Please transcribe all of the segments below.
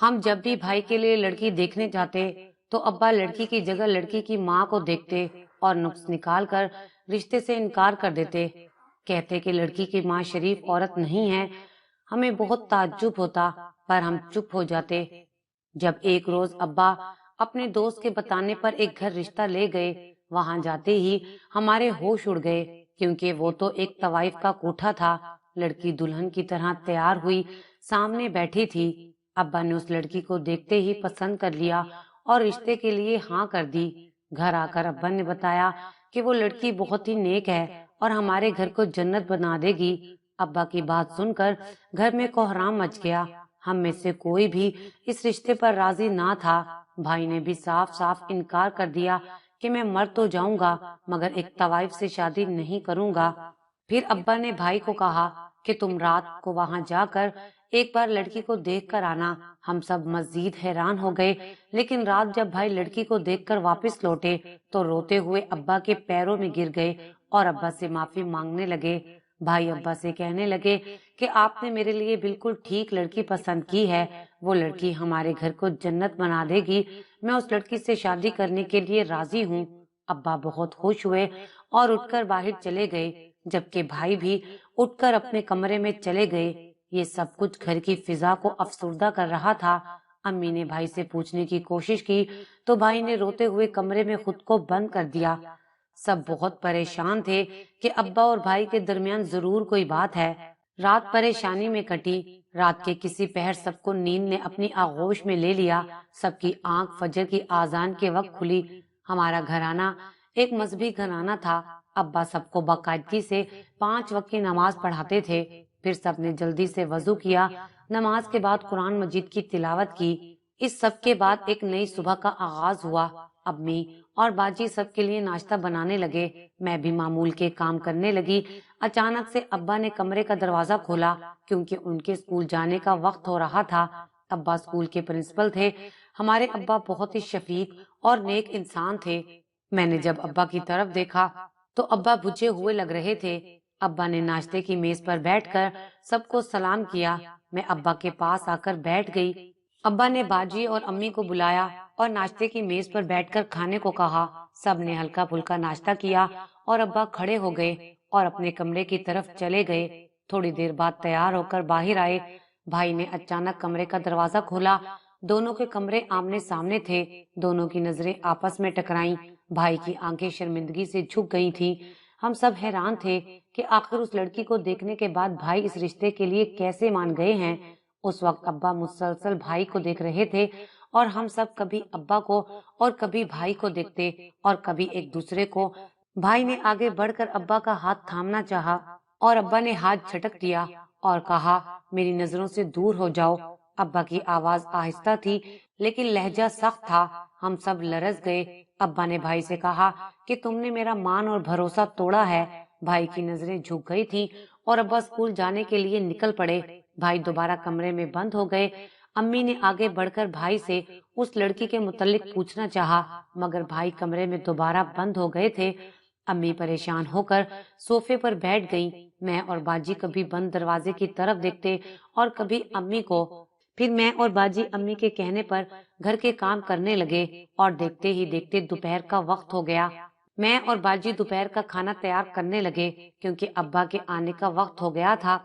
ہم جب بھی بھائی کے لیے لڑکی دیکھنے جاتے تو ابا لڑکی کی جگہ لڑکی کی ماں کو دیکھتے اور نقص نکال کر رشتے سے انکار کر دیتے، کہتے کہ لڑکی کی ماں شریف عورت نہیں ہے۔ ہمیں بہت تعجب ہوتا پر ہم چپ ہو جاتے۔ جب ایک روز ابا اپنے دوست کے بتانے پر ایک گھر رشتہ لے گئے، وہاں جاتے ہی ہمارے ہوش اڑ گئے، کیونکہ وہ تو ایک طوائف کا کوٹھا تھا۔ لڑکی دلہن کی طرح تیار ہوئی سامنے بیٹھی تھی۔ ابا نے اس لڑکی کو دیکھتے ہی پسند کر لیا اور رشتے کے لیے ہاں کر دی۔ گھر آ کر ابا نے بتایا کہ وہ لڑکی بہت ہی نیک ہے اور ہمارے گھر کو جنت بنا دے گی۔ ابا کی بات سن کر گھر میں کوہرام مچ گیا۔ ہم میں سے کوئی بھی اس رشتے پر راضی نہ تھا۔ بھائی نے بھی صاف صاف انکار کر دیا کہ میں مر تو جاؤں گا مگر ایک طوائف سے شادی نہیں کروں گا۔ پھر ابا نے بھائی کو کہا کہ تم رات کو وہاں جا کر ایک بار لڑکی کو دیکھ کر آنا۔ ہم سب مزید حیران ہو گئے، لیکن رات جب بھائی لڑکی کو دیکھ کر واپس لوٹے تو روتے ہوئے ابا کے پیروں میں گر گئے اور ابا سے معافی مانگنے لگے۔ بھائی ابا سے کہنے لگے کہ آپ نے میرے لیے بالکل ٹھیک لڑکی پسند کی ہے، وہ لڑکی ہمارے گھر کو جنت بنا دے گی، میں اس لڑکی سے شادی کرنے کے لیے راضی ہوں۔ ابا بہت خوش ہوئے اور اٹھ کر باہر چلے گئے، جبکہ بھائی بھی اٹھ کر اپنے کمرے میں چلے گئے۔ یہ سب کچھ گھر کی فضا کو افسردہ کر رہا تھا۔ امی نے بھائی سے پوچھنے کی کوشش کی تو بھائی نے روتے ہوئے کمرے میں خود کو بند کر دیا۔ سب بہت پریشان تھے کہ ابا اور بھائی کے درمیان ضرور کوئی بات ہے۔ رات پریشانی میں کٹی۔ رات کے کسی پہر سب کو نیند نے اپنی آغوش میں لے لیا۔ سب کی آنکھ فجر کی آذان کے وقت کھلی۔ ہمارا گھرانہ ایک مذہبی گھرانہ تھا۔ ابا سب کو باقاعدگی سے 5 وقت کی نماز پڑھاتے تھے۔ پھر سب نے جلدی سے وضو کیا، نماز کے بعد قرآن مجید کی تلاوت کی۔ اس سب کے بعد ایک نئی صبح کا آغاز ہوا۔ امی اور باجی سب کے لیے ناشتہ بنانے لگے، میں بھی معمول کے کام کرنے لگی۔ اچانک سے ابا نے کمرے کا دروازہ کھولا کیونکہ ان کے اسکول جانے کا وقت ہو رہا تھا۔ ابا اسکول کے پرنسپل تھے۔ ہمارے ابا بہت ہی شفیق اور نیک انسان تھے۔ میں نے جب ابا کی طرف دیکھا تو ابا بجھے ہوئے لگ رہے تھے۔ ابا نے ناشتے کی میز پر بیٹھ کر سب کو سلام کیا۔ میں ابا کے پاس آ کر بیٹھ گئی۔ ابا نے باجی اور امی کو بلایا اور ناشتے کی میز پر بیٹھ کر کھانے کو کہا۔ سب نے ہلکا پھلکا ناشتہ کیا اور ابا کھڑے ہو گئے اور اپنے کمرے کی طرف چلے گئے۔ تھوڑی دیر بعد تیار ہو کر باہر آئے۔ بھائی نے اچانک کمرے کا دروازہ کھولا۔ دونوں کے کمرے آمنے سامنے تھے۔ دونوں کی نظریں آپس میں ٹکرائیں۔ بھائی کی آنکھیں شرمندگی سے جھک گئی تھیں۔ ہم سب حیران تھے کہ آخر اس لڑکی کو دیکھنے کے بعد بھائی اس رشتے کے لیے کیسے مان گئے ہیں۔ اس وقت ابا مسلسل بھائی کو دیکھ رہے تھے اور ہم سب کبھی ابا کو اور کبھی بھائی کو دیکھتے اور کبھی ایک دوسرے کو۔ بھائی نے آگے بڑھ کر ابا کا ہاتھ تھامنا چاہا اور ابا نے ہاتھ جھٹک دیا اور کہا، میری نظروں سے دور ہو جاؤ۔ ابا کی آواز آہستہ تھی لیکن لہجہ سخت تھا۔ ہم سب لرز گئے۔ ابا نے بھائی سے کہا کہ تم نے میرا مان اور بھروسہ توڑا ہے۔ بھائی کی نظریں جھک گئی تھیں اور ابا اسکول جانے کے لیے نکل پڑے۔ بھائی دوبارہ کمرے میں بند ہو گئے۔ امی نے آگے بڑھ کر بھائی سے اس لڑکی کے متعلق پوچھنا چاہا مگر بھائی کمرے میں دوبارہ بند ہو گئے تھے۔ امی پریشان ہو کر صوفے پر بیٹھ گئیں۔ میں اور باجی کبھی بند دروازے کی طرف دیکھتے اور کبھی امی کو۔ پھر میں اور باجی امی کے کہنے پر گھر کے کام کرنے لگے اور دیکھتے ہی دیکھتے دوپہر کا وقت ہو گیا۔ میں اور باجی دوپہر کا کھانا تیار کرنے لگے کیونکہ ابا کے آنے کا وقت ہو گیا تھا۔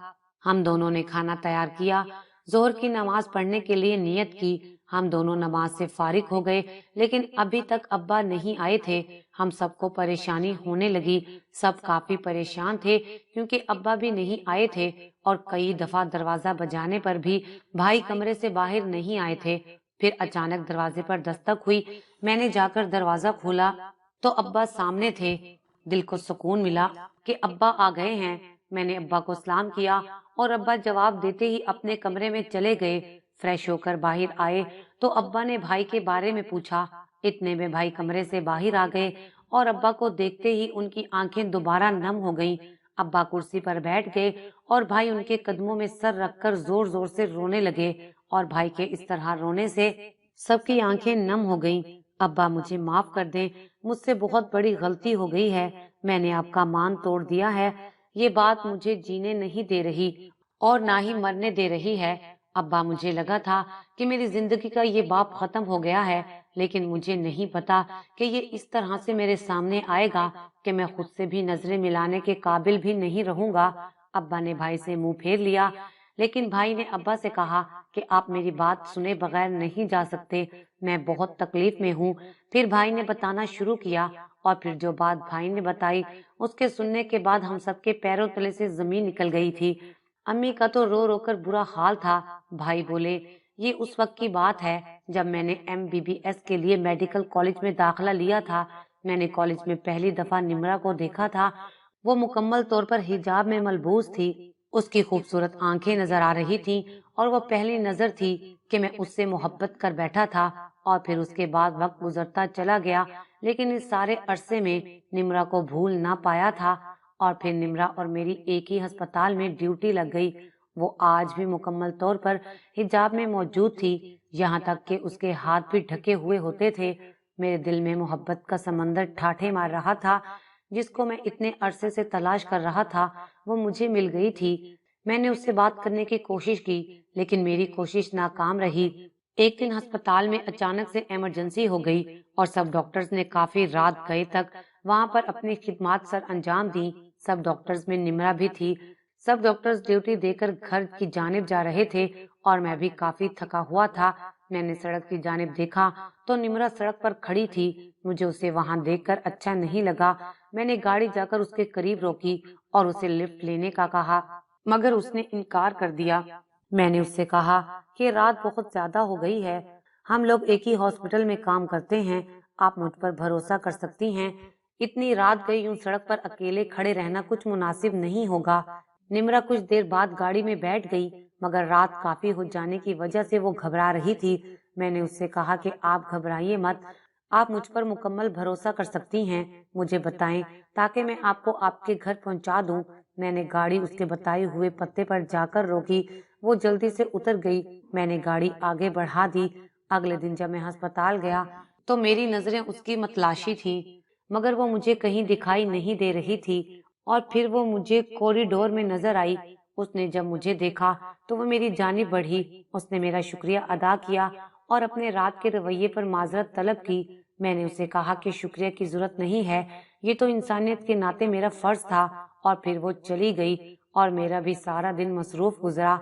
ہم دونوں نے کھانا تیار کیا، ظہر کی نماز پڑھنے کے لیے نیت کی۔ ہم دونوں نماز سے فارغ ہو گئے لیکن ابھی تک ابا نہیں آئے تھے۔ ہم سب کو پریشانی ہونے لگی۔ سب کافی پریشان تھے کیونکہ ابا بھی نہیں آئے تھے اور کئی دفعہ دروازہ بجانے پر بھی بھائی کمرے سے باہر نہیں آئے تھے۔ پھر اچانک دروازے پر دستک ہوئی۔ میں نے جا کر دروازہ کھولا تو ابا سامنے تھے۔ دل کو سکون ملا کہ ابا آ گئے ہیں۔ میں نے ابا کو سلام کیا اور ابا جواب دیتے ہی اپنے کمرے میں چلے گئے۔ فریش ہو کر باہر آئے تو ابا نے بھائی کے بارے میں پوچھا۔ اتنے میں بھائی کمرے سے باہر آ گئے اور ابا کو دیکھتے ہی ان کی آنکھیں دوبارہ نم ہو گئیں۔ ابا کرسی پر بیٹھ گئے اور بھائی ان کے قدموں میں سر رکھ کر زور زور سے رونے لگے اور بھائی کے اس طرح رونے سے سب کی آنکھیں نم ہو گئیں۔ ابا مجھے معاف کر دیں، مجھ سے بہت بڑی غلطی ہو گئی ہے، میں نے آپ کا مان توڑ دیا ہے۔ یہ بات مجھے جینے نہیں دے رہی اور نہ ہی مرنے دے رہی ہے۔ अब्बा, मुझे लगा था कि मेरी जिंदगी का ये बाप खत्म हो गया है, लेकिन मुझे नहीं पता कि ये इस तरह से मेरे सामने आएगा कि मैं खुद से भी नजरें मिलाने के काबिल भी नहीं रहूंगा। अब्बा ने भाई से मुंह फेर लिया, लेकिन भाई ने अब्बा से कहा कि आप मेरी बात सुने बगैर नहीं जा सकते, मैं बहुत तकलीफ में हूँ। फिर भाई ने बताना शुरू किया, और फिर जो बात भाई ने बताई उसके सुनने के बाद हम सबके पैरों तले से जमीन निकल गई थी। अम्मी का तो रो रो कर बुरा हाल था। भाई बोले, ये उस वक्त की बात है जब मैंने MBBS के लिए मेडिकल कॉलेज में दाखिला लिया था। मैंने कॉलेज में पहली दफा निम्रा को देखा था। वो मुकम्मल तौर पर हिजाब में मलबूस थी। उसकी खूबसूरत आंखें नजर आ रही थीं, और वो पहली नजर थी कि मैं उससे मोहब्बत कर बैठा था। और फिर उसके बाद वक्त गुजरता चला गया, लेकिन इस सारे अरसे में निम्रा को भूल ना पाया था। और फिर निम्रा और मेरी एक ही अस्पताल में ड्यूटी लग गई। वो आज भी मुकम्मल तौर पर हिजाब में मौजूद थी, यहाँ तक कि उसके हाथ भी ढके हुए होते थे। मेरे दिल में मोहब्बत का समंदर ठाठे मार रहा था। जिसको मैं इतने अरसे से तलाश कर रहा था, वो मुझे मिल गई थी। मैंने उससे बात करने की कोशिश की, लेकिन मेरी कोशिश नाकाम रही। एक दिन अस्पताल में अचानक से इमरजेंसी हो गई, और सब डॉक्टर्स ने काफी रात गए तक वहां पर अपनी खिदमत सर अंजाम दी। सब डॉक्टर्स में निम्रा भी थी। सब डॉक्टर्स ड्यूटी देकर घर की जानिब जा रहे थे, और मैं भी काफी थका हुआ था। मैंने सड़क की जानिब देखा तो निम्रा सड़क पर खड़ी थी। मुझे उसे वहां देखकर अच्छा नहीं लगा। मैंने गाड़ी जाकर उसके करीब रोकी और उसे लिफ्ट लेने का कहा, मगर उसने इनकार कर दिया। मैंने उससे कहा कि रात बहुत ज्यादा हो गई है, हम लोग एक ही हॉस्पिटल में काम करते हैं, आप मुझ पर भरोसा कर सकती हैं। इतनी रात गई यूं सड़क पर अकेले खड़े रहना कुछ मुनासिब नहीं होगा। निम्रा कुछ देर बाद गाड़ी में बैठ गई, मगर रात काफी हो जाने की वजह से वो घबरा रही थी। मैंने उससे कहा कि आप घबराइए मत, आप मुझ पर मुकम्मल भरोसा कर सकती हैं। मुझे बताएं ताकि मैं आपको आपके घर पहुंचा दूं। मैंने गाड़ी उसके बताए हुए पत्ते पर जाकर रोकी। वो जल्दी से उतर गई। मैंने गाड़ी आगे बढ़ा दी। अगले दिन जब मैं अस्पताल गया तो मेरी नजरें उसकी मतलाशी थी, मगर वो मुझे कहीं दिखाई नहीं दे रही थी। और फिर वो मुझे कॉरिडोर में नजर आई। उसने जब मुझे देखा तो वो मेरी जानिब बढ़ी। उसने मेरा शुक्रिया अदा किया और अपने रात के रवैये पर माजरत तलब की। मैंने उसे कहा कि शुक्रिया की जरूरत नहीं है, ये तो इंसानियत के नाते मेरा फर्ज था। और फिर वो चली गई, और मेरा भी सारा दिन मसरूफ गुजरा।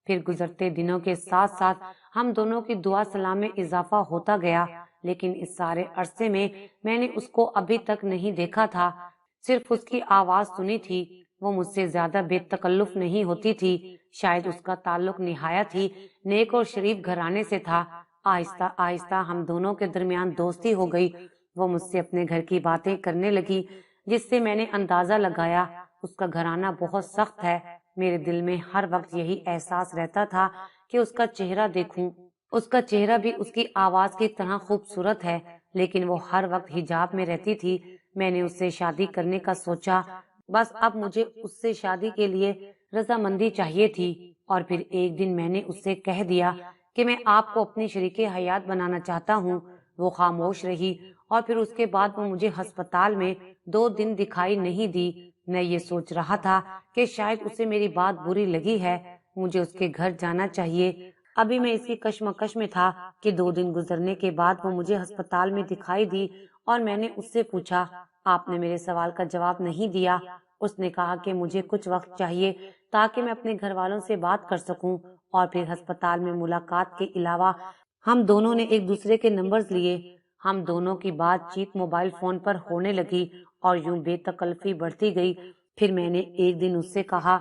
फिर गुजरते दिनों के साथ साथ हम दोनों की दुआ सलाम में इजाफा होता गया, लेकिन इस सारे अरसे में मैंने उसको अभी तक नहीं देखा था, सिर्फ उसकी आवाज सुनी थी। वो मुझसे ज्यादा बेतकल्लुफ नहीं होती थी। शायद उसका ताल्लुक निहायत ही नेक और शरीफ घराने से था। आहिस्ता आहिस्ता हम दोनों के दरमियान दोस्ती हो गई। वो मुझसे अपने घर की बातें करने लगी, जिससे मैंने अंदाजा लगाया उसका घराना बहुत सख्त है। मेरे दिल में हर वक्त यही एहसास रहता था कि उसका चेहरा देखूं। उसका चेहरा भी उसकी आवाज की तरह खूबसूरत है, लेकिन वो हर वक्त हिजाब में रहती थी। मैंने उससे शादी करने का सोचा। बस अब मुझे उससे शादी के लिए रजामंदी चाहिए थी। और फिर एक दिन मैंने उससे कह दिया कि मैं आपको अपनी शरीके हयात बनाना चाहता हूँ। वो खामोश रही, और फिर उसके बाद वो मुझे अस्पताल में 2 दिन दिखाई नहीं दी। मैं ये सोच रहा था कि शायद उसे मेरी बात बुरी लगी है, मुझे उसके घर जाना चाहिए। अभी मैं इसी कश्मकश में था कि 2 दिन गुजरने के बाद वो मुझे अस्पताल में दिखाई दी, और मैंने उससे पूछा, आपने मेरे सवाल का जवाब नहीं दिया। उसने कहा कि मुझे कुछ वक्त चाहिए ताकि मैं अपने घर वालों से बात कर सकूं। और फिर अस्पताल में मुलाकात के अलावा हम दोनों ने एक दूसरे के नंबर्स लिए। हम दोनों की बातचीत मोबाइल फोन पर होने लगी, और यूं बेतकल्फी बढ़ती गई। फिर मैंने एक दिन उससे कहा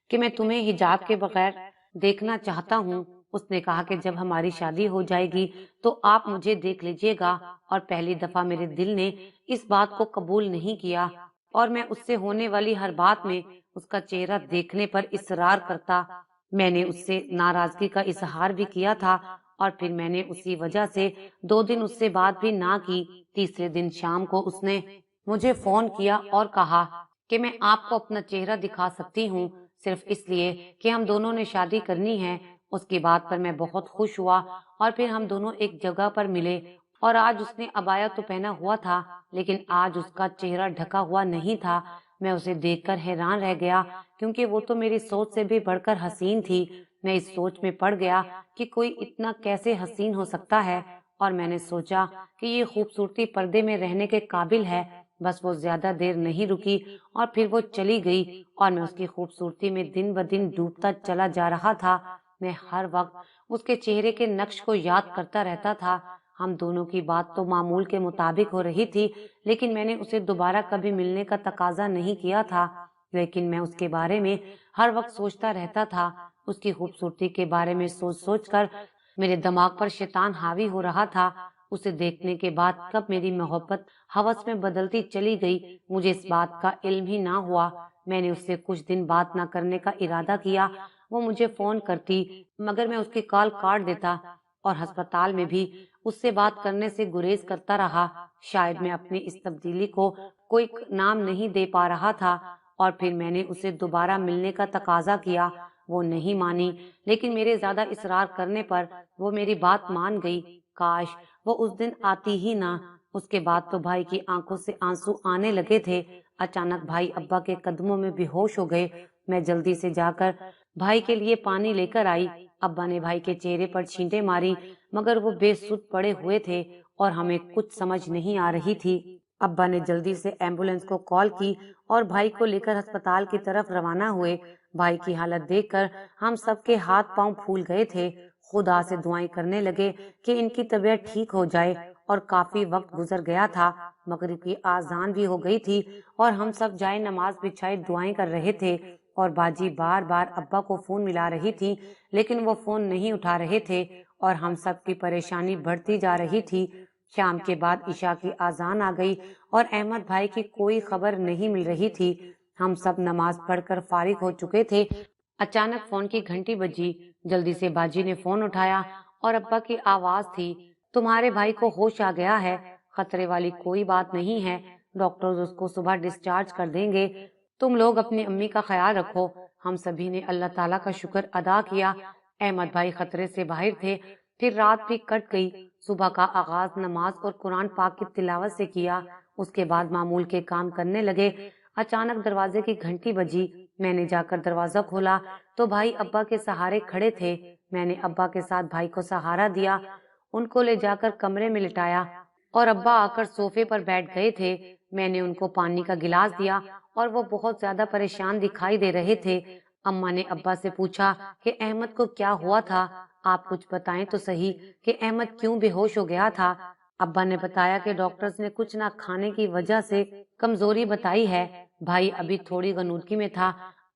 कि मैं तुम्हें हिजाब के बगैर देखना चाहता हूँ। उसने कहा कि जब हमारी शादी हो जाएगी तो आप मुझे देख लीजिएगा। और पहली दफा मेरे दिल ने इस बात को कबूल नहीं किया, और मैं उससे होने वाली हर बात में उसका चेहरा देखने पर इसरार करता। मैंने उससे नाराजगी का इजहार भी किया था, और फिर मैंने उसी वजह से 2 दिन उससे बात भी ना की। तीसरे दिन शाम को उसने मुझे फोन किया और कहा कि मैं आपको अपना चेहरा दिखा सकती हूँ, सिर्फ इसलिए कि हम दोनों ने शादी करनी है। उसकी बात पर मैं बहुत खुश हुआ, और फिर हम दोनों एक जगह पर मिले। और आज उसने अबाया तो पहना हुआ था, लेकिन आज उसका चेहरा ढका हुआ नहीं था। मैं उसे देखकर हैरान रह गया, क्योंकि वो तो मेरी सोच से भी बढ़कर हसीन थी। मैं इस सोच में पड़ गया कि कोई इतना कैसे हसीन हो सकता है, और मैंने सोचा कि ये खूबसूरती पर्दे में रहने के काबिल है। बस वो ज्यादा देर नहीं रुकी और फिर वो चली गई, और मैं उसकी खूबसूरती में दिन ब दिन डूबता चला जा रहा था। मैं हर वक्त उसके चेहरे के नक्श को याद करता रहता था। हम दोनों की बात तो मामूल के मुताबिक हो रही थी, लेकिन मैंने उसे दोबारा कभी मिलने का तकाजा नहीं किया था। लेकिन मैं उसके बारे में हर वक्त सोचता रहता था। उसकी खूबसूरती के बारे में सोच सोच कर मेरे दिमाग पर शैतान हावी हो रहा था। उसे देखने के बाद कब मेरी मोहब्बत हवस में बदलती चली गई, मुझे इस बात का इल्म ही ना हुआ। मैंने उससे कुछ दिन बात ना करने का इरादा किया। वो मुझे फोन करती, मगर मैं उसकी कॉल काट देता, और अस्पताल में भी उससे बात करने से गुरेज करता रहा। शायद मैं अपनी इस तब्दीली को कोई नाम नहीं दे पा रहा था। और फिर मैंने उसे दोबारा मिलने का तकाजा किया। वो नहीं मानी, लेकिन मेरे ज्यादा इसरार करने पर वो मेरी बात मान गई। काश वो उस दिन आती ही ना। उसके बाद तो भाई की आंखों से आंसू आने लगे थे। अचानक भाई अब्बा के कदमों में बेहोश हो गए। मैं जल्दी से जाकर भाई के लिए पानी लेकर आई। अब्बा ने भाई के चेहरे पर छींटे मारी, मगर वो बेसुध पड़े हुए थे और हमें कुछ समझ नहीं आ रही थी। अब्बा ने जल्दी से एम्बुलेंस को कॉल की और भाई को लेकर अस्पताल की तरफ रवाना हुए। भाई की हालत देखकर हम सबके हाथ पांव फूल गए थे। खुदा से दुआएं करने लगे कि इनकी तबीयत ठीक हो जाए। और काफी वक्त गुजर गया था। मगरिब की आजान भी हो गई थी और हम सब जाए नमाज बिछाए दुआएं कर रहे थे। और बाजी बार बार अब्बा को फोन मिला रही थी, लेकिन वो फोन नहीं उठा रहे थे, और हम सब की परेशानी बढ़ती जा रही थी। शाम के बाद इशा की आजान आ गई और अहमद भाई की कोई खबर नहीं मिल रही थी। हम सब नमाज पढ़कर फारिग हो चुके थे। अचानक फोन की घंटी बजी। जल्दी से बाजी ने फोन उठाया और अब्बा की आवाज थी, तुम्हारे भाई को होश आ गया है, खतरे वाली कोई बात नहीं है, डॉक्टर उसको सुबह डिस्चार्ज कर देंगे, तुम लोग अपनी अम्मी का ख्याल रखो। हम सभी ने अल्लाह ताला का शुक्र अदा किया। अहमद भाई खतरे से बाहर थे। फिर रात भी कट गई। सुबह का आगाज नमाज और कुरान पाक की तिलावत से किया। उसके बाद मामूल के काम करने लगे। अचानक दरवाजे की घंटी बजी। मैंने जाकर दरवाजा खोला तो भाई अब्बा के सहारे खड़े थे। मैंने अब्बा के साथ भाई को सहारा दिया, उनको ले जाकर कमरे में लिटाया, और अब्बा आकर सोफे पर बैठ गए थे। मैंने उनको पानी का गिलास दिया और वो बहुत ज्यादा परेशान दिखाई दे रहे थे। अम्मा ने अब्बा से पूछा कि अहमद को क्या हुआ था, आप कुछ बताएं तो सही कि अहमद क्यों बेहोश हो गया था। अब्बा ने बताया कि डॉक्टर्स ने कुछ ना खाने की वजह से कमजोरी बताई है। भाई अभी थोड़ी गनूदगी में था।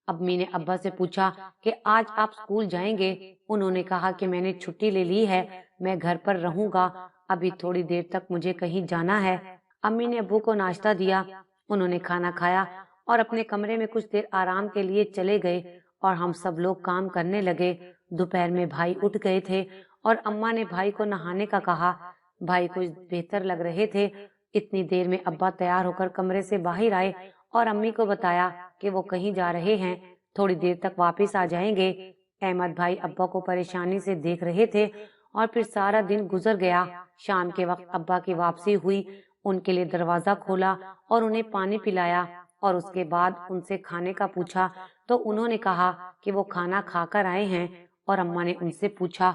अम्मी ने अब्बा से पूछा कि आज आप स्कूल जाएंगे। उन्होंने कहा कि मैंने छुट्टी ले ली है, मैं घर पर रहूंगा, अभी थोड़ी देर तक मुझे कहीं जाना है। अम्मी ने अब्बू को नाश्ता दिया। उन्होंने खाना खाया और अपने कमरे में कुछ देर आराम के लिए चले गए, और हम सब लोग काम करने लगे। दोपहर में भाई उठ गए थे और अम्मा ने भाई को नहाने का कहा। भाई कुछ बेहतर लग रहे थे। इतनी देर में अब्बा तैयार होकर कमरे से बाहर आए और अम्मी को बताया कि वो कहीं जा रहे हैं, थोड़ी देर तक वापस आ जाएंगे। अहमद भाई अब्बा को परेशानी से देख रहे थे और फिर सारा दिन गुजर गया। शाम के वक्त अब्बा की वापसी हुई। उनके लिए दरवाजा खोला और उन्हें पानी पिलाया, और उसके बाद उनसे खाने का पूछा तो उन्होंने कहा कि वो खाना खाकर आए हैं। और अम्मा ने उनसे पूछा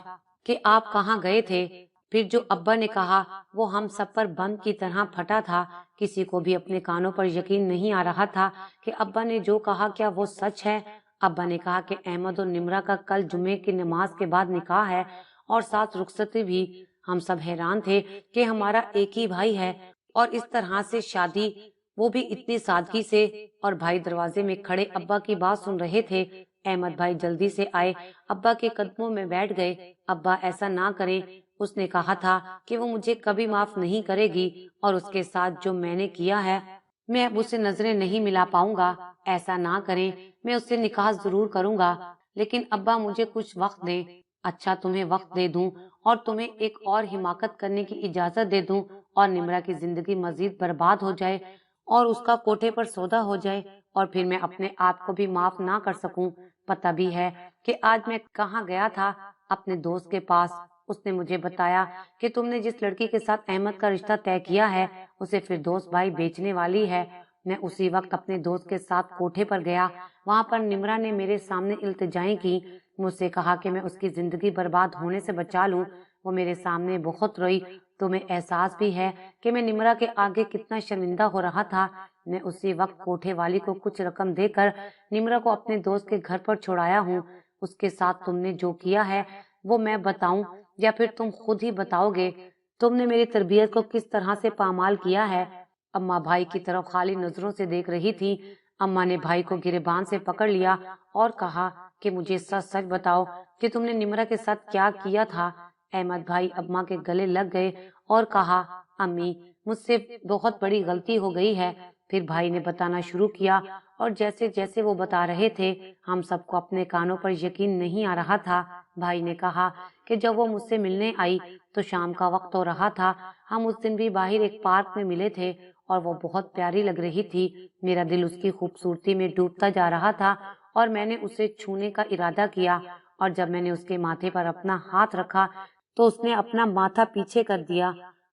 कि आप कहाँ गए थे। फिर जो अब्बा ने कहा वो हम सब पर बम की तरह फटा था। किसी को भी अपने कानों पर यकीन नहीं आ रहा था कि अब्बा ने जो कहा क्या वो सच है। अब्बा ने कहा कि अहमद और निमरा का कल जुमे की नमाज के बाद निकाह है और साथ रुखसती भी। हम सब हैरान थे कि हमारा एक ही भाई है और इस तरह से शादी, वो भी इतनी सादगी से। और भाई दरवाजे में खड़े अब्बा की बात सुन रहे थे। अहमद भाई जल्दी से आए, अब्बा के कदमों में बैठ गए। अब्बा ऐसा ना करें, उसने कहा था कि वो मुझे कभी माफ नहीं करेगी, और उसके साथ जो मैंने किया है मैं अब उसे नजरें नहीं मिला पाऊंगा। ऐसा ना करें, मैं उससे निकाह जरूर करूंगा, लेकिन अब्बा मुझे कुछ वक्त दें। अच्छा, तुम्हें वक्त दे दूं और तुम्हें एक और हिमाकत करने की इजाजत दे दूं, और निमरा की जिंदगी मजीद बर्बाद हो जाए और उसका कोठे पर सौदा हो जाए, और फिर मैं अपने आप को भी माफ ना कर सकूं। पता भी है कि आज मैं कहाँ गया था, अपने दोस्त के पास। उसने मुझे बताया कि तुमने जिस लड़की के साथ अहमद का रिश्ता तय किया है उसे फिरदौस भाई बेचने वाली है। मैं उसी वक्त अपने दोस्त के साथ कोठे पर गया। वहाँ पर निमरा ने मेरे सामने इल्तिजाएं की। مجھ سے کہا کہ میں اس کی زندگی برباد ہونے سے بچا لوں۔ وہ میرے سامنے بہت روئی۔ تمہیں احساس بھی ہے کہ میں نمرا کے آگے کتنا شرمندہ ہو رہا تھا۔ میں اسی وقت کوٹھے والی کو کچھ رقم دے کر نمرا کو اپنے دوست کے گھر پر چھڑایا ہوں۔ اس کے ساتھ تم نے جو کیا ہے وہ میں بتاؤں یا پھر تم خود ہی بتاؤ گے؟ تم نے میری تربیت کو کس طرح سے پامال کیا ہے؟ اماں بھائی کی طرف خالی نظروں سے دیکھ رہی تھی۔ اماں نے بھائی کو گریبان سے پکڑ لیا اور کہا کہ مجھے سچ سچ بتاؤ کہ تم نے نمرا کے ساتھ کیا کیا تھا۔ احمد بھائی اماں کے گلے لگ گئے اور کہا، امی مجھ سے بہت بڑی غلطی ہو گئی ہے۔ پھر بھائی نے بتانا شروع کیا اور جیسے جیسے وہ بتا رہے تھے ہم سب کو اپنے کانوں پر یقین نہیں آ رہا تھا۔ بھائی نے کہا کہ جب وہ مجھ سے ملنے آئی تو شام کا وقت ہو رہا تھا۔ ہم اس دن بھی باہر ایک پارک میں ملے تھے اور وہ بہت پیاری لگ رہی تھی۔ میرا دل اس کی خوبصورتی میں ڈوبتا جا رہا تھا اور میں نے اسے چھونے کا ارادہ کیا، اور جب میں نے اس کے ماتھے پر اپنا ہاتھ رکھا تو اس نے اپنا ماتھا پیچھے کر دیا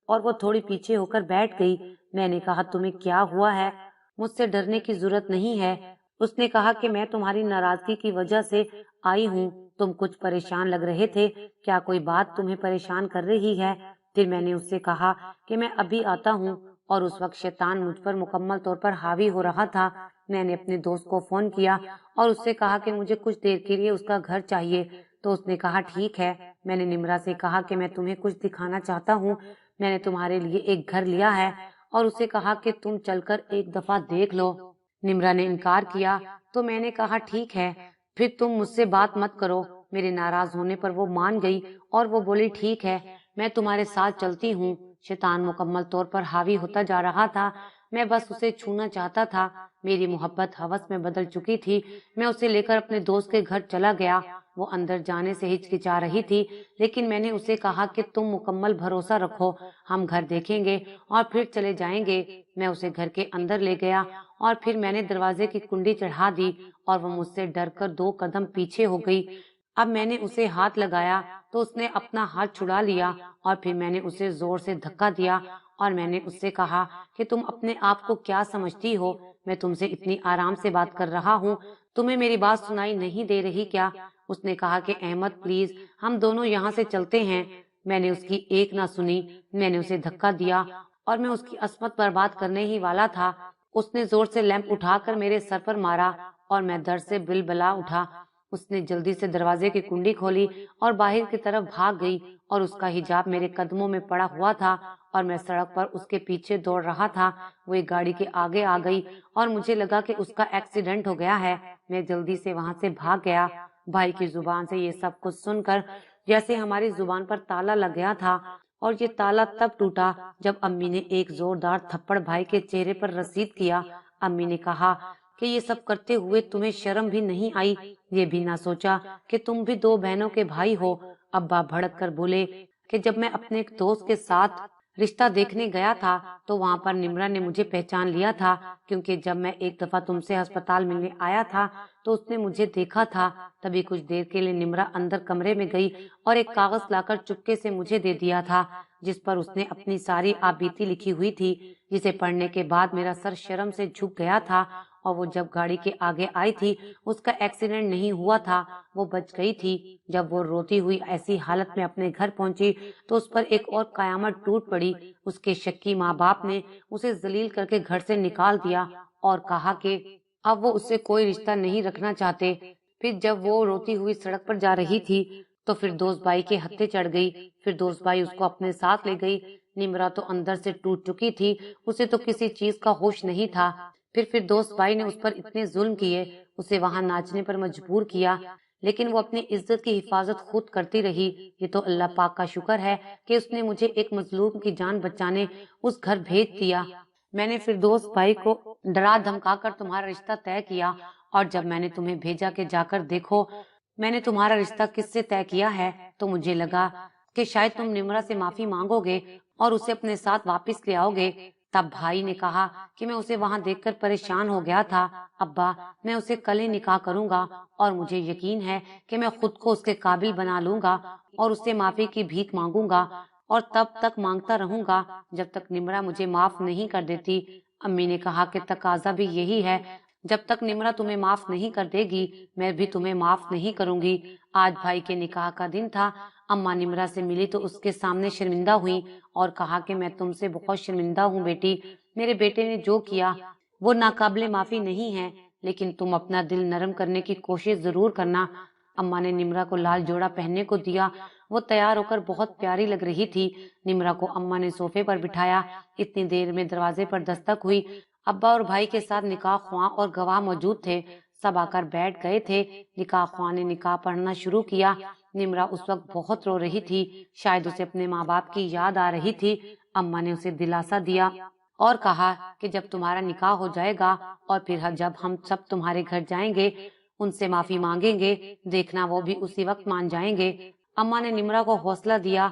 اور وہ تھوڑی پیچھے ہو کر بیٹھ گئی۔ میں نے کہا، تمہیں کیا ہوا ہے؟ مجھ سے ڈرنے کی ضرورت نہیں ہے۔ اس نے کہا کہ میں تمہاری ناراضگی کی وجہ سے آئی ہوں۔ تم کچھ پریشان لگ رہے تھے، کیا کوئی بات تمہیں پریشان کر رہی ہے؟ پھر میں نے اس سے کہا کہ میں ابھی آتا ہوں، اور اس وقت شیطان مجھ پر مکمل طور پر حاوی ہو رہا تھا۔ میں نے اپنے دوست کو فون کیا اور اس سے کہا کہ مجھے کچھ دیر کے لیے اس کا گھر چاہیے، تو اس نے کہا ٹھیک ہے۔ میں نے نمرا سے کہا کہ میں تمہیں کچھ دکھانا چاہتا ہوں، میں نے تمہارے لیے ایک گھر لیا ہے، اور اسے کہا کہ تم چل کر ایک دفعہ دیکھ لو۔ نمرا نے انکار کیا تو میں نے کہا ٹھیک ہے، پھر تم مجھ سے بات مت کرو۔ میرے ناراض ہونے پر وہ مان گئی اور وہ بولی ٹھیک ہے، میں تمہارے ساتھ چلتی ہوں۔ شیطان مکمل طور پر حاوی ہوتا جا رہا تھا۔ میں بس اسے چھونا چاہتا تھا۔ میری محبت ہوس میں بدل چکی تھی۔ میں اسے لے کر اپنے دوست کے گھر چلا گیا۔ وہ اندر جانے سے ہچکچا رہی تھی، لیکن میں نے اسے کہا کہ تم مکمل بھروسہ رکھو، ہم گھر دیکھیں گے اور پھر چلے جائیں گے۔ میں اسے گھر کے اندر لے گیا اور پھر میں نے دروازے کی کنڈی چڑھا دی اور وہ مجھ سے ڈر کر 2 قدم پیچھے ہو گئی۔ اب میں نے اسے ہاتھ لگایا تو اس نے اپنا ہاتھ چھڑا لیا، اور پھر میں نے اسے زور سے دھکا دیا اور میں نے اس سے کہا کہ تم اپنے آپ کو کیا سمجھتی ہو؟ میں تم سے اتنی آرام سے بات کر رہا ہوں، تمہیں میری بات سنائی نہیں دے رہی کیا؟ اس نے کہا کہ احمد پلیز ہم دونوں یہاں سے چلتے ہیں۔ میں نے اس کی ایک نہ سنی۔ میں نے اسے دھکا دیا اور میں اس کی عصمت برباد کرنے ہی والا تھا۔ اس نے زور سے لیمپ اٹھا کر میرے سر پر مارا اور میں درد سے بلبلا اٹھا۔ اس نے جلدی سے دروازے کی کنڈی کھولی اور باہر کی طرف بھاگ گئی، اور اس کا حجاب میرے قدموں میں پڑا ہوا تھا اور میں سڑک پر اس کے پیچھے دوڑ رہا تھا۔ وہ ایک گاڑی کے آگے آ گئی اور مجھے لگا کہ اس کا ایکسیڈنٹ ہو گیا ہے۔ میں جلدی سے وہاں سے بھاگ گیا۔ بھائی کی زبان سے یہ سب کچھ سن کر جیسے ہماری زبان پر تالا لگ گیا تھا، اور یہ تالا تب ٹوٹا جب امی نے ایک زوردار تھپڑ بھائی کے چہرے پر رسید کیا۔ امی نے کہا کہ یہ سب کرتے ہوئے تمہیں شرم بھی نہیں آئی؟ یہ بھی نہ سوچا کہ تم بھی 2 بہنوں کے بھائی ہو؟ ابا بھڑک کر بولے کہ جب میں اپنے ایک دوست کے ساتھ رشتہ دیکھنے گیا تھا تو وہاں پر نمرا نے مجھے پہچان لیا تھا، کیونکہ جب میں ایک دفعہ تم سے ہسپتال ملنے آیا تھا تو اس نے مجھے دیکھا تھا۔ تبھی کچھ دیر کے لیے نمرا اندر کمرے میں گئی اور ایک کاغذ لا کر چپکے سے مجھے دے دیا تھا، جس پر اس نے اپنی ساری آبیتی لکھی ہوئی تھی، جسے پڑھنے کے بعد میرا سر شرم سے جھک گیا تھا۔ اور وہ جب گاڑی کے آگے آئی تھی اس کا ایکسیڈنٹ نہیں ہوا تھا، وہ بچ گئی تھی۔ جب وہ روتی ہوئی ایسی حالت میں اپنے گھر پہنچی تو اس پر ایک اور قیامت ٹوٹ پڑی۔ اس کے شکی ماں باپ نے اسے ذلیل کر کے گھر سے نکال دیا اور کہا کہ اب وہ اس سے کوئی رشتہ نہیں رکھنا چاہتے۔ پھر جب وہ روتی ہوئی سڑک پر جا رہی تھی تو پھر دوست بھائی کے ہتھے چڑھ گئی۔ پھر دوست بھائی اس کو اپنے ساتھ لے گئی۔ نمرا تو اندر سے ٹوٹ چکی تھی، اسے تو کسی چیز کا ہوش نہیں تھا۔ پھر دوست بھائی نے اس پر اتنے ظلم کیے، اسے وہاں ناچنے پر مجبور کیا، لیکن وہ اپنی عزت کی حفاظت خود کرتی رہی۔ یہ تو اللہ پاک کا شکر ہے کہ اس نے مجھے ایک مظلوم کی جان بچانے اس گھر بھیج دیا۔ میں نے پھر دوست بھائی کو ڈرا دھمکا کر تمہارا رشتہ طے کیا، اور جب میں نے تمہیں بھیجا کہ جا کر دیکھو میں نے تمہارا رشتہ کس سے طے کیا ہے، تو مجھے لگا کہ شاید تم نمرا سے معافی مانگو گے اور اسے اپنے ساتھ واپس لے آؤ گے۔ تب بھائی نے کہا کہ میں اسے وہاں دیکھ کر پریشان ہو گیا تھا۔ ابا میں اسے کل ہی نکاح کروں گا، اور مجھے یقین ہے کہ میں خود کو اس کے قابل بنا لوں گا اور اس سے معافی کی بھیک مانگوں گا، اور تب تک مانگتا رہوں گا جب تک نمرا مجھے معاف نہیں کر دیتی۔ امی نے کہا کہ تقاضا بھی یہی ہے، जब तक निम्रा तुम्हें माफ नहीं कर देगी मैं भी तुम्हें माफ नहीं करूंगी। आज भाई के निकाह का दिन था। अम्मा निम्रा से मिली तो उसके सामने शर्मिंदा हुई और कहा कि मैं तुमसे बहुत शर्मिंदा हूँ बेटी, मेरे बेटे ने जो किया वो नाकाबिले माफी नहीं है, लेकिन तुम अपना दिल नरम करने की कोशिश जरूर करना। अम्मा ने निम्रा को लाल जोड़ा पहनने को दिया। वो तैयार होकर बहुत प्यारी लग रही थी। निम्रा को अम्मा ने सोफे पर बिठाया। इतनी देर में दरवाजे पर दस्तक हुई। अब्बा और भाई के साथ निकाह ख्वां और गवाह मौजूद थे। सब आकर बैठ गए थे। निकाह ख्वां ने निकाह पढ़ना शुरू किया। निम्रा उस वक्त बहुत रो रही थी, शायद उसे अपने माँ बाप की याद आ रही थी। अम्मा ने उसे दिलासा दिया और कहा कि जब तुम्हारा निकाह हो जाएगा और फिर जब हम सब तुम्हारे घर जाएंगे उनसे माफी मांगेंगे, देखना वो भी उसी वक्त मान जाएंगे। अम्मा ने निम्रा को हौसला दिया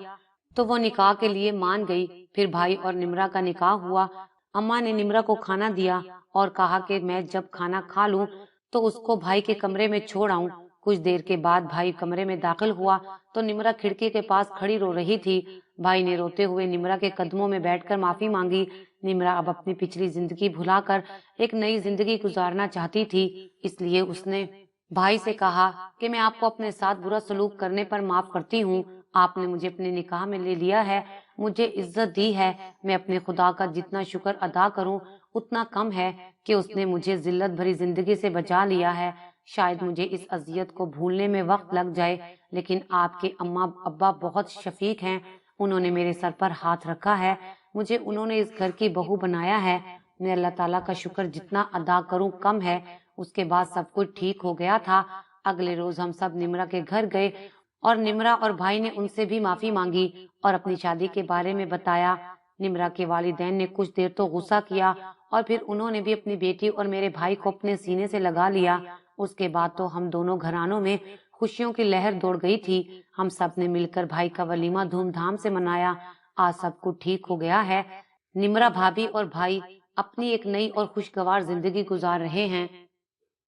तो वो निकाह के लिए मान गई। फिर भाई और निम्रा का निकाह हुआ। अम्मा ने निम्रा को खाना दिया और कहा कि मैं जब खाना खा लूं तो उसको भाई के कमरे में छोड़ आऊं। कुछ देर के बाद भाई कमरे में दाखिल हुआ तो निम्रा खिड़की के पास खड़ी रो रही थी। भाई ने रोते हुए निम्रा के कदमों में बैठकर माफी मांगी। निम्रा अब अपनी पिछली जिंदगी भुलाकर एक नई जिंदगी गुजारना चाहती थी, इसलिए उसने भाई से कहा कि मैं आपको अपने साथ बुरा सलूक करने पर माफ करती हूँ। आपने मुझे अपने निकाह में ले लिया है, मुझे इज्जत दी है। मैं अपने खुदा का जितना शुक्र अदा करूं उतना कम है कि उसने मुझे जिल्लत भरी जिंदगी से बचा लिया है। शायद मुझे इस अजियत को भूलने में वक्त लग जाए, लेकिन आपके अम्मा अब्बा बहुत शफीक हैं। उन्होंने मेरे सर पर हाथ रखा है, मुझे उन्होंने इस घर की बहू बनाया है। मैं अल्लाह ताला का शुक्र जितना अदा करूं कम है। उसके बाद सब कुछ ठीक हो गया था। अगले रोज हम सब निम्रा के घर गए और निम्रा और भाई ने उनसे भी माफी मांगी और अपनी शादी के बारे में बताया। निम्रा के वालिदैन ने कुछ देर तो गुस्सा किया और फिर उन्होंने भी अपनी बेटी और मेरे भाई को अपने सीने से लगा लिया। उसके बाद तो हम दोनों घरानों में खुशियों की लहर दौड़ गई थी। हम सब ने मिलकर भाई का वलीमा धूमधाम से मनाया। आज सब कुछ ठीक हो गया है। निम्रा भाभी और भाई अपनी एक नई और खुशगवार जिंदगी गुजार रहे हैं।